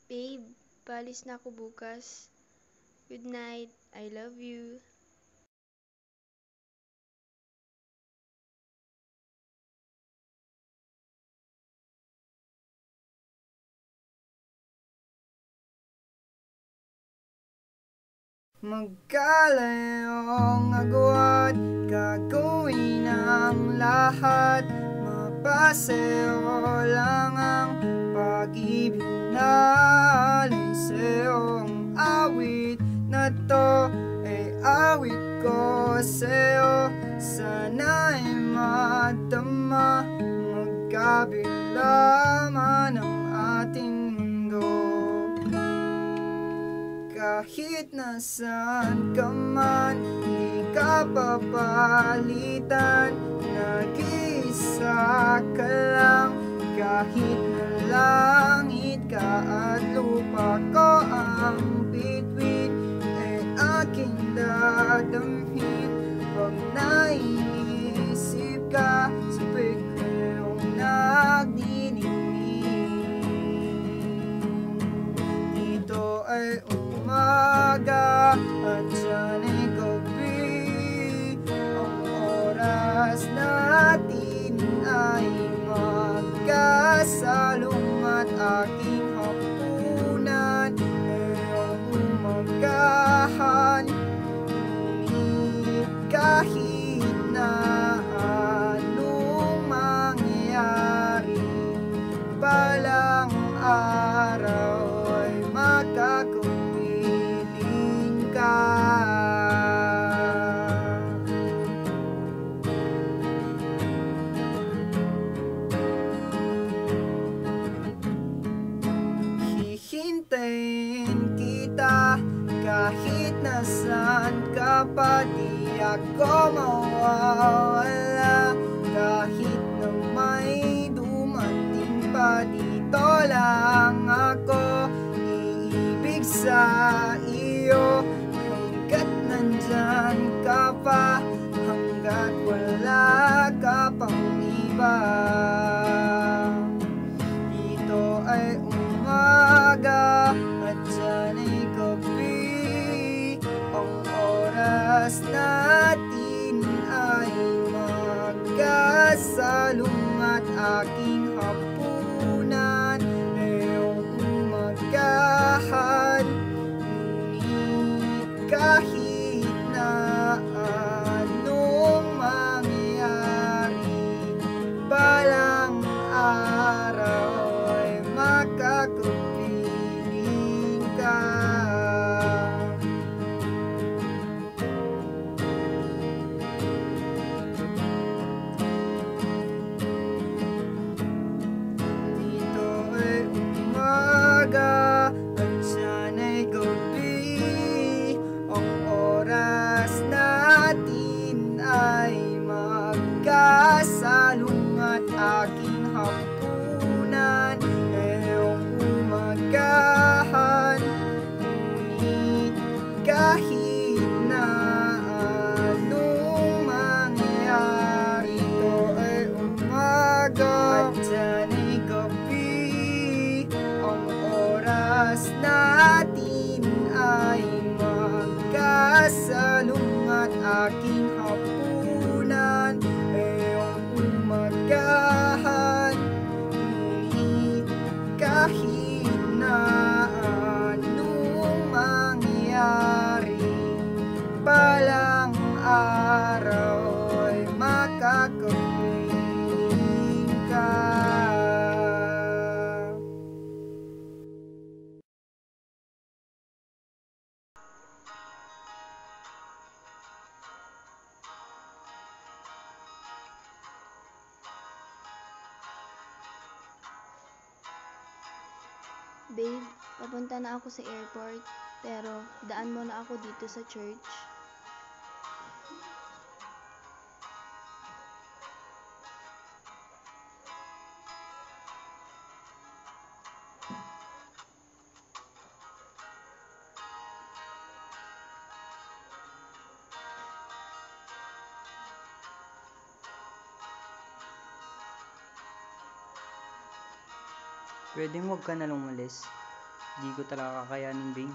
Babe, paalis na ako bukas. Good night. I love you. Magkalayong agwat, gagawin ang lahat. Mapaseo lang ang pag-ibig na alay sa'yo. Ang awit na to ay awit ko sa'yo. Sana'y madama, magkabila man ang ating mundo. Kahit nasaan ka man, di ka papalitan. Nag-iisa ka lang, kahit na langit ka at lupa ko ang bituin, ay aking dadamhin. Pag naiisip ka, sabay kayong nagniningning. Dito ay umaga at dyan ay gabi. Ang oras natin ay magkasalungat. Aking hapunan ngayong umagahan. Ngunit kahit na anong mangyari, balang araw ay makakapiling ka. Hihintayin kita kahit nasaan ka pa. Di ako mawawala kahit na may dumating pa. Dito lang ako iibig sa iyo, hanggat nandyan ka pa, hanggat wala ka pang iba. Dito ay umaga at dyan ay gabi. Ang oras natin ay magkasalungat. Aking hapunan ngayong umagahan. Ngunit kahit na anong mangyari, balang araw ay makakapiling ka. Dito ay umaga at dyan ay gabi. Ang oras natin ay magkasalungat. Aking hapunan ngayong umagahan. Ngunit kahit na anong mangyari, ito ay umaga at dyan ay gabi. Ang oras natin ay magkasalungat. Aking hapunan ngayong umagahan. Ngunit kahit na anong mangyari, balang araw ay makakapiling ka. Babe, papunta na ako sa airport. Pero daan mo na ako dito sa church. Pwedeng huwag ka na lumalis. Di ko talaga kakayanin, Bing.